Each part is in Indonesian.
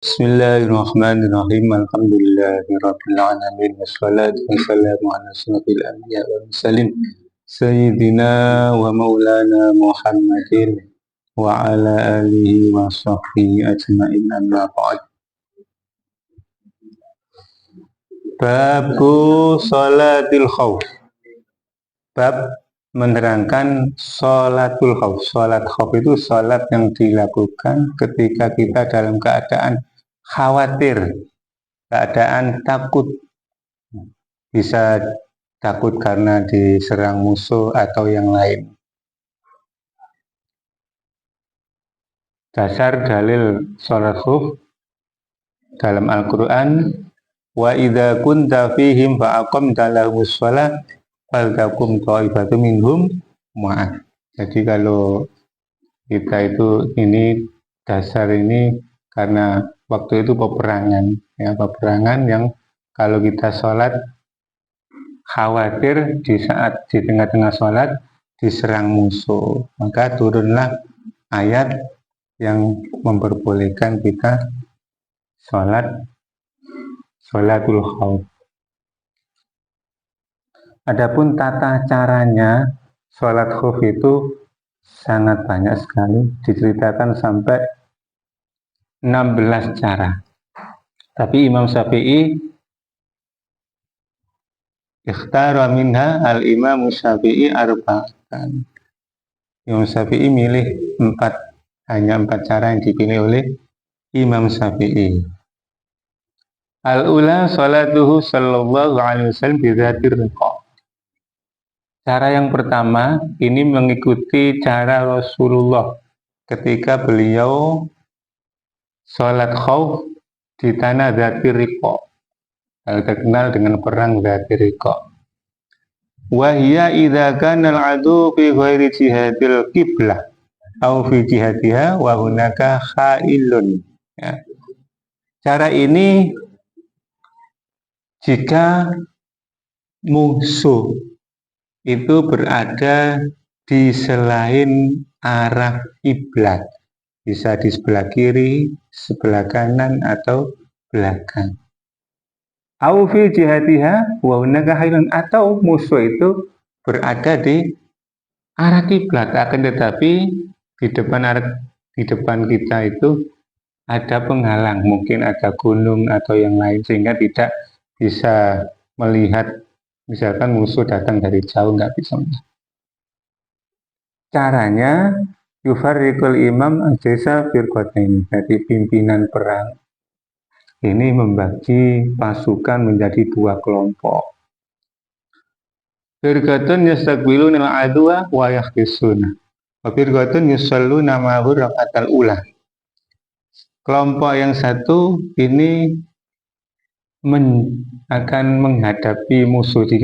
Bismillahirrahmanirrahim. Alhamdulillahirabbil alamin wassalatu wassalamu ala asyrofil anbiya wal mursalin sayyidina wa maulana Muhammadin wa ala alihi wa sahbihi ajma'in amma ba'd. Babu sholatil khauf. Bab menerangkan sholatul khauf. Sholat khauf itu sholat yang dilakukan ketika kita dalam keadaan khawatir, keadaan takut. Bisa takut karena diserang musuh atau yang lain. Dasar dalil sholat khauf dalam Al-Quran, wa idza kunta fihim fa aqamta lahumus shalah faltakum ta'ifatun minhum ma'ak. Jadi kalau kita itu ini dasar ini karena waktu itu peperangan, ya, peperangan yang kalau kita sholat khawatir di saat di tengah-tengah sholat diserang musuh, maka turunlah ayat yang memperbolehkan kita sholatul khauf. Adapun tata caranya sholat khauf itu sangat banyak sekali, diceritakan sampai 16 cara. Tapi Imam Syafi'i ikhtara minha al-Imam Syafi'i arba'atan. Imam Syafi'i milih hanya 4 cara yang dipilih oleh Imam Syafi'i. Al-ula sholatuhu sallallahu alaihi wasallam bidzatir riqa. Cara yang pertama ini mengikuti cara Rasulullah ketika beliau sholat khauf di tanah Dzatir Riqa, terkenal dengan perang Dzatir Riqa. Wahia idza kana al-adu fi ghairi jihadil qiblah au fi jihadiha wa hunaka khailun. Ya. Cara ini jika musuh itu berada di selain arah kiblat, bisa di sebelah kiri, sebelah kanan, atau belakang. Au fi jihatiha wa hunaka khailun, atau musuh itu berada di arah kiblat, akan tetapi di depan kita itu ada penghalang, mungkin ada gunung atau yang lain, sehingga tidak bisa melihat. Misalkan musuh datang dari jauh, nggak bisa. Caranya yufarriqul imam al-jaisa firqatain. Jadi pimpinan perang ini membagi pasukan menjadi 2 kelompok. Firqatun yastaqbiluna al-adwa wa yahtisuna. Wa firqatun yusalluna ma'ahu raka'atal ula. Kelompok yang satu ini akan menghadapi musuh di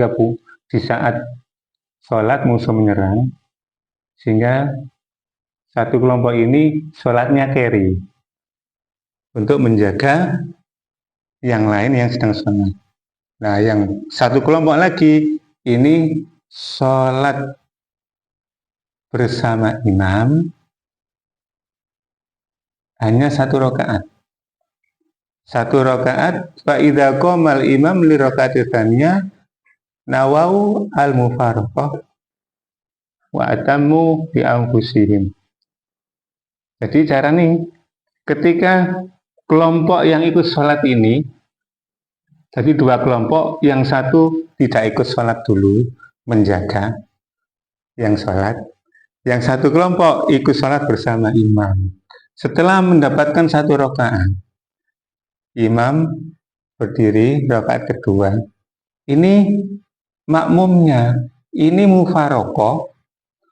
saat sholat musuh menyerang, sehingga satu kelompok ini sholatnya carry untuk menjaga yang lain yang sedang sholat. Nah, yang satu kelompok lagi ini sholat bersama imam hanya 1 rakaat. 1 rakaat, fa idza qamal imam li rakaati tsaniyah nawau al-mufaraqah wa atammu bi anfusihim. Jadi cara nih, ketika kelompok yang ikut sholat ini, jadi 2 kelompok, yang satu tidak ikut sholat dulu, menjaga yang sholat, yang satu kelompok ikut sholat bersama imam. Setelah mendapatkan 1 rakaat, imam berdiri rakaat kedua. Ini makmumnya, ini mufaraqah,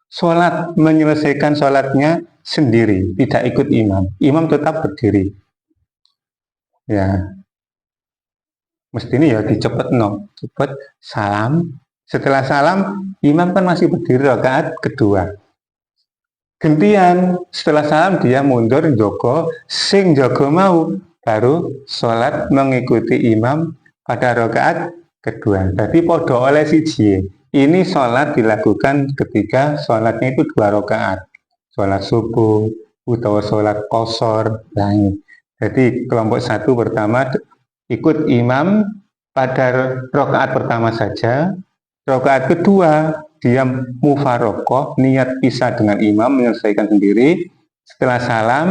sholat, menyelesaikan sholatnya sendiri, tidak ikut imam. Imam tetap berdiri. Ya, mestinya ya dicepet cepet salam. Setelah salam, imam kan masih berdiri rakaat kedua. Gantian, setelah salam dia mundur jogo, sing jogo mau baru sholat mengikuti imam pada rakaat kedua. Jadi podo oleh siji. Ini sholat dilakukan ketika sholatnya itu 2 rakaat. Sholat subuh, utawa sholat qashar. Nah, Jadi kelompok satu pertama ikut imam pada rakaat pertama saja, rakaat kedua dia mufarokoh, niat pisah dengan imam, menyelesaikan sendiri. Setelah salam,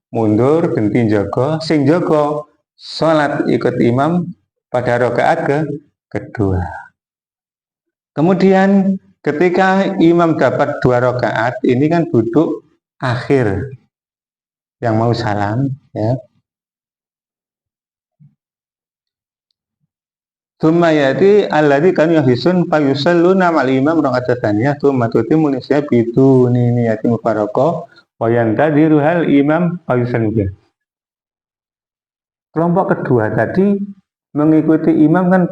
mundur, ganti jogo, sing jogo, sholat ikut imam pada rakaat kedua. Kemudian ketika imam dapat 2 rakaat, ini kan duduk akhir yang mau salam, ya. Tsumma yati alladzi kanu yahsun fayusalluna ma'al imam raka'atan tsaniyah tsumma tutimmu nisya biduni niyatin mufaraqah wa yantadiru hal imam fayusallu. Kelompok kedua tadi mengikuti imam kan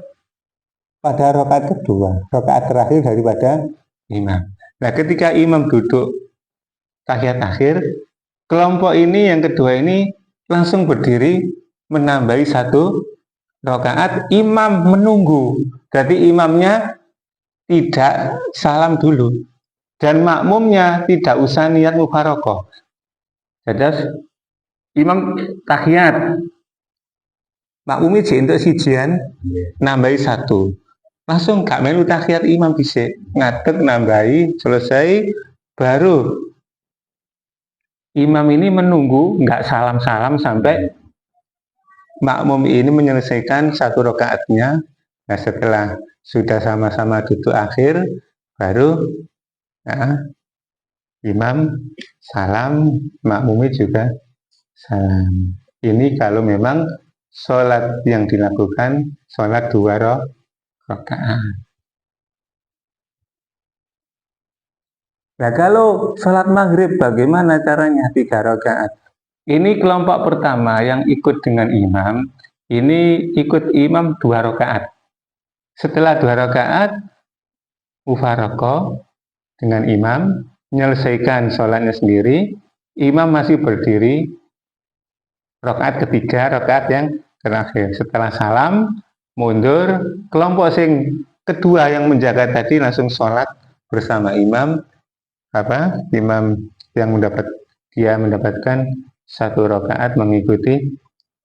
pada rakaat kedua, rakaat terakhir daripada imam. Nah, ketika imam duduk tahiyat akhir, kelompok ini yang kedua ini langsung berdiri menambahi 1 rakaat, imam menunggu. Jadi imamnya tidak salam dulu dan makmumnya tidak usah niat mufarokoh. Jadi imam tahiyat, makmumnya untuk sijian nambahi 1, langsung gak melu tahiyat imam bisa ngadeg nambahi selesai, baru imam ini menunggu nggak salam-salam sampai makmum ini menyelesaikan 1 rakaatnya. Nah, setelah sudah sama-sama duduk akhir, baru ya, imam salam, makmumnya juga salam. Ini kalau memang sholat yang dilakukan sholat 2 rakaat. Nah, kalau sholat maghrib bagaimana caranya? 3 rakaat. Ini kelompok pertama yang ikut dengan imam, ini ikut imam 2 rakaat. Setelah 2 rakaat, mufarokoh dengan imam, menyelesaikan sholatnya sendiri, imam masih berdiri, rakaat ketiga, rakaat yang terakhir. Setelah salam, mundur, kelompok sing kedua yang menjaga tadi langsung sholat bersama imam, imam yang mendapatkan 1 rakaat mengikuti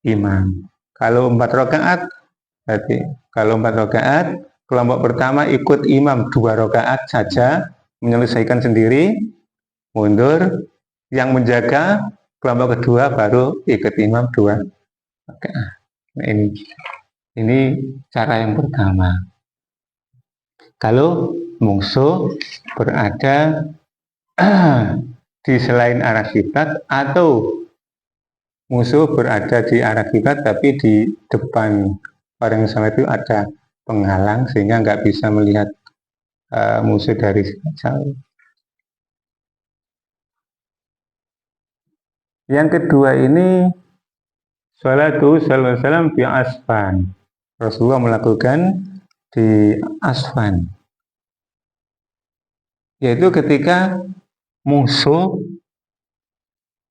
imam. Kalau 4 rakaat, berarti kalau 4 rakaat, kelompok pertama ikut imam 2 rakaat saja, menyelesaikan sendiri, mundur, yang menjaga kelompok kedua baru ikut imam 2 rakaat. Nah, ini cara yang pertama. Kalau musuh berada di selain arah kiblat atau musuh berada di arah kiblat tapi di depan orang yang salat itu ada penghalang sehingga nggak bisa melihat musuh dari jauh. Yang kedua ini sholatu sallallahu alaihi wasallam fi asfan. Rasulullah melakukan di asfan, yaitu ketika musuh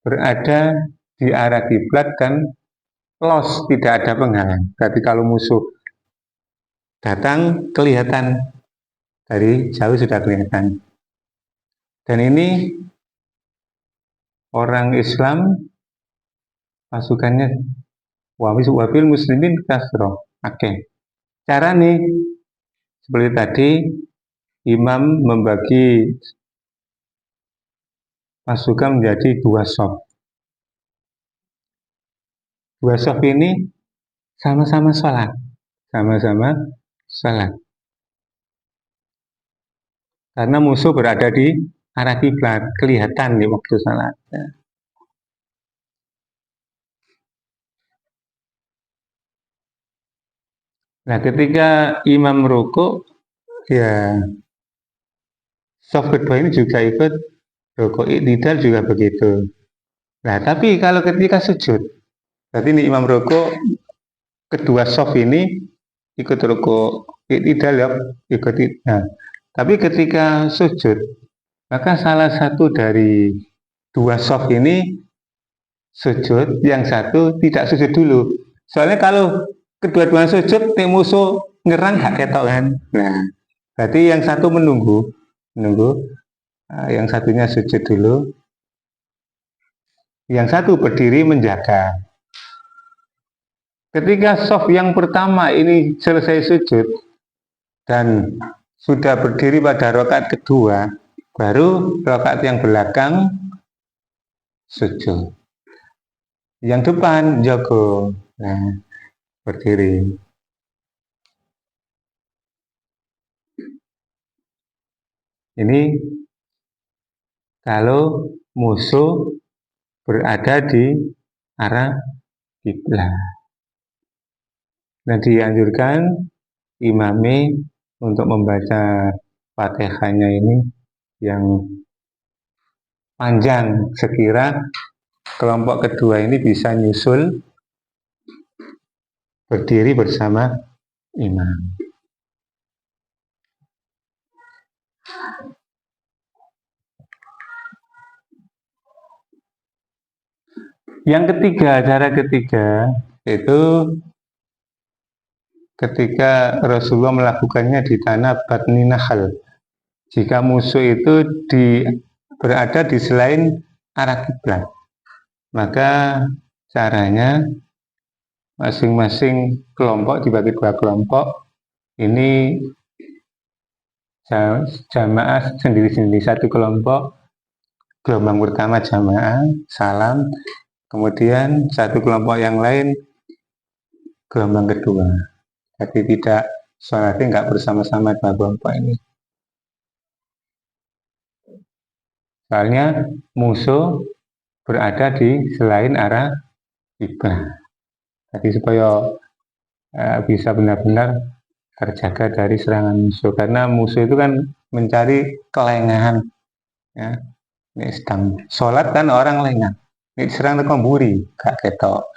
berada di arah kiblat dan los, tidak ada penghalang. Berarti kalau musuh datang kelihatan dari jauh, sudah kelihatan. Dan ini orang Islam pasukannya wabil muslimin kasro. Oke. Cara nih seperti tadi, imam membagi pasukan menjadi 2 shaf. 2 shaf ini sama-sama sholat, karena musuh berada di arah kiblat, kelihatan di waktu sholat. Nah, ketika imam rukuk, ya shaf kedua ini juga ikut rukuk, iktidal juga begitu. Nah, tapi kalau ketika sujud, berarti ini imam rukuk, kedua shaf ini ikut rukuk, iktidal ya, ikut. Nah, tapi ketika sujud, maka salah satu dari 2 shaf ini sujud, yang satu tidak sujud dulu. Soalnya kalau kedua-duanya sujud, musuh nyerang gak ketok kan. Nah, berarti yang satu menunggu, yang satunya sujud dulu, yang satu berdiri menjaga. Ketika shaf yang pertama ini selesai sujud dan sudah berdiri pada rakaat kedua, baru rakaat yang belakang sujud. Yang depan jago, nah, berdiri. Ini kalau musuh berada di arah kiblat. Nah, dianjurkan imami untuk membaca Fatihahnya ini yang panjang, sekira kelompok kedua ini bisa nyusul berdiri bersama imam. Yang ketiga, cara ketiga itu ketika Rasulullah melakukannya di tanah Batni Nahal. Jika musuh itu berada di selain arah kiblat, maka caranya masing-masing kelompok dibagi dua kelompok. Ini jamaah sendiri-sendiri, satu kelompok gelombang pertama jamaah salam, kemudian satu kelompok yang lain gelombang kedua. Jadi tidak sholatnya nggak bersama-sama dua kelompok ini. Soalnya musuh berada di selain arah kiblat. Jadi supaya bisa benar-benar terjaga dari serangan musuh. Karena musuh itu kan mencari kelengahan. Ya. Ini sedang sholat kan orang lengah. Ini serang tekan buri, gak ketok.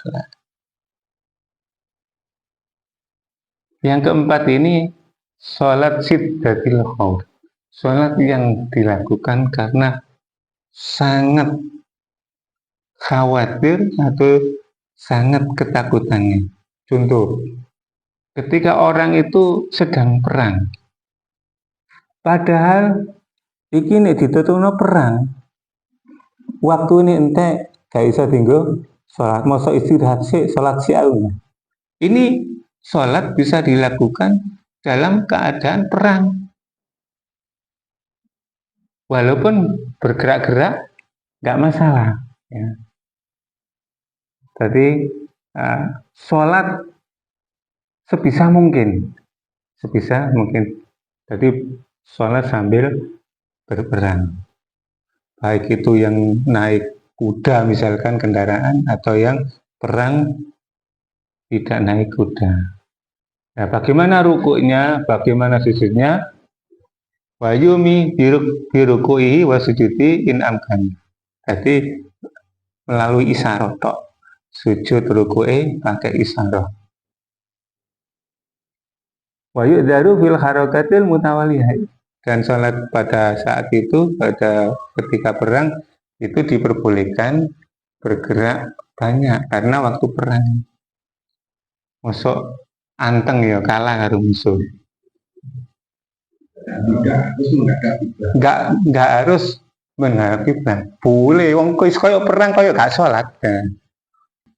Yang keempat ini sholat siddatil khauf. Sholat yang dilakukan karena sangat khawatir atau sangat ketakutannya. Contoh, ketika orang itu sedang perang, padahal ini ditutupno perang, waktu ini ente gak bisa tinggal sholat, masa istirahat sih, sholat siang. Ini sholat bisa dilakukan dalam keadaan perang, walaupun bergerak-gerak nggak masalah. Ya. Jadi sholat sebisa mungkin. Jadi sholat sambil berperang. Baik itu yang naik kuda misalkan kendaraan atau yang perang tidak naik kuda. Nah, bagaimana rukuknya, bagaimana sujudnya? Wa yumi birukuihi wa sujudi in amkan. Jadi melalui isyarat tok. Sujud ruku'i pakai isyarat. Wa yu'daru fil harakatil mutawaliyah. Dan sholat pada saat itu, pada ketika perang, itu diperbolehkan bergerak banyak karena waktu perang. Masuk anteng ya kalah karo musuh. Nggak harus menghadap kiblat. Boleh, wong koyo perang koyo gak sholat.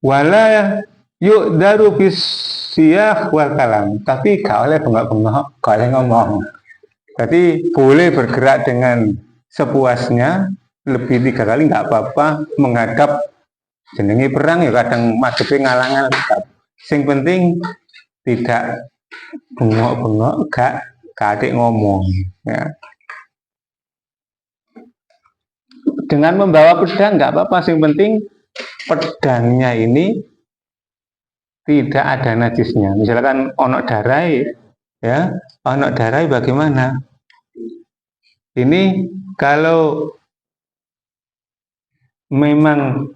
Wala yuk daru bisiyah wal kalam. Tapi gak oleh bengok-bengok, gak oleh ngomong. Jadi boleh bergerak dengan sepuasnya, lebih 3 kali nggak apa-apa, menghadap jenengi perang ya kadang madhepe ngalang-ngalang. Sing penting tidak bengok-bengok, gak adik ngomong. Ya. Dengan membawa pedang nggak apa-apa, yang penting pedangnya ini tidak ada najisnya. Misalkan onok darai, ya, onok darai bagaimana? Ini kalau memang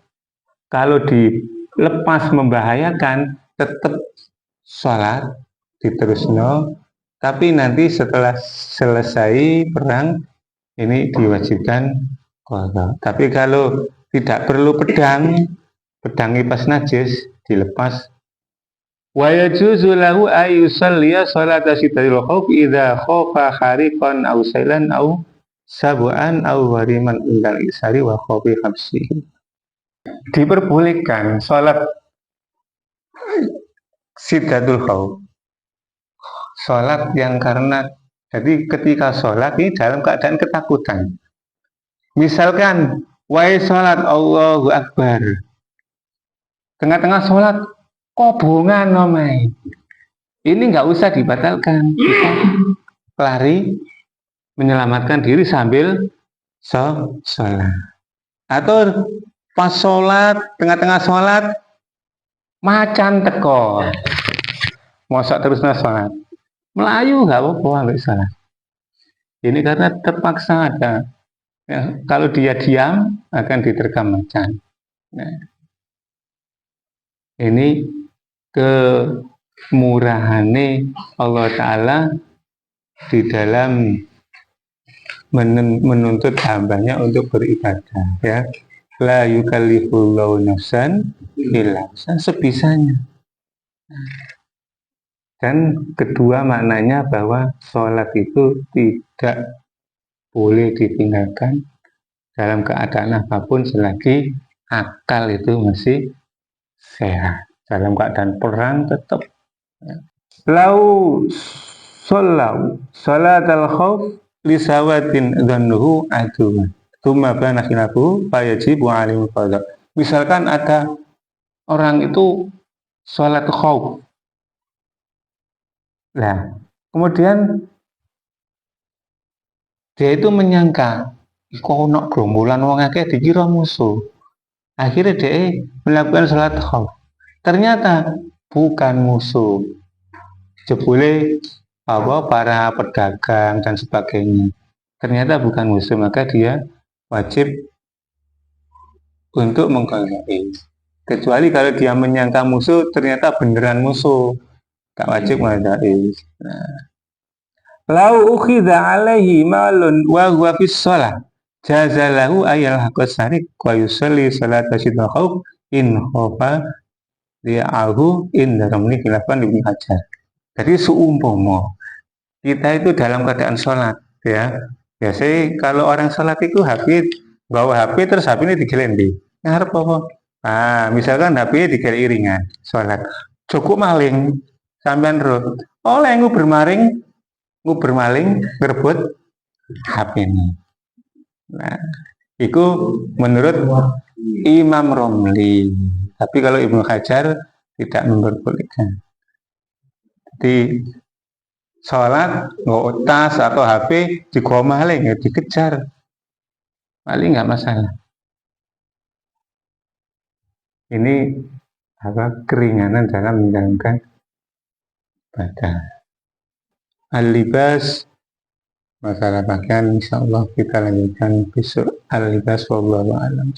kalau dilepas membahayakan, tetap sholat diterusno. Tapi nanti setelah selesai perang ini diwajibkan qadha. Tapi kalau tidak perlu pedangnya pas najis dilepas. Wa yajuzu lahu ayyusalliya salata sidratil khauf idza khafa khariqan aw sailan aw sabu'an aw wariman indal isari wa khafi habsihi. Diperbolehkan salat Siddatul khauf, sholat yang karena jadi ketika sholat ini dalam keadaan ketakutan. Misalkan, wahai sholat Allahu Akbar, tengah-tengah sholat kobongan nomai. Ini nggak usah dibatalkan, bisa lari menyelamatkan diri sambil sholat. Atau pas sholat, tengah-tengah sholat, macan teko, mosok terus sholat. Melayu nggak apa-apa ambil sholat. Ini karena terpaksa ada. Ya, kalau dia diam akan diterkam macan. Nah, ini kemurahane Allah Ta'ala di dalam menuntut hambanya untuk beribadah, ya. La yukallifullahu nafsan illa sebisanya. Dan kedua maknanya bahwa sholat itu tidak boleh ditinggalkan dalam keadaan apapun selagi akal itu masih sehat. Dalam keadaan perang tetap. Lau sholat al-khawf lisawatin dhannuhu aduman. Tuma bana khilafu fayajibu alim qadha. Misalkan ada orang itu sholat khauf. Nah, kemudian dia itu menyangka kok ono gerombolan wong akeh dikira musuh. Akhirnya dia melakukan sholat khauf. Ternyata bukan musuh. Jebule para pedagang dan sebagainya. Ternyata bukan musuh, maka dia wajib untuk mengqadai. Kecuali kalau dia menyangka musuh, ternyata beneran musuh, tak wajib mengqadai. Nah, lau ukhidha alaihi malun wa huwa fis shalah jazalahu ayal haqasarik wa yusalli salata syidul khauf in khofa li'ahu in daramni khilafan Ibnu Hajar. Jadi seumpama kita itu dalam keadaan sholat, ya. Biasanya kalau orang sholat itu bawa HP terus HP ini digelendi. Ngarep apa? Nah, misalkan HP digele iringan, sholat. Cukup maling, sampean roh. Oleh bermaling, ngerebut HP ini. Nah, itu menurut Imam Romli. Tapi kalau Ibnu Hajar tidak memperbolehkan. Jadi sholat nggak tas atau HP digomal ya dikejar, paling nggak masalah. Ini keringanan dalam menjalankan ibadah. Al-libas, masalah pakaian insya Allah kita lanjutkan besok. Al-libas wallahu a'lam.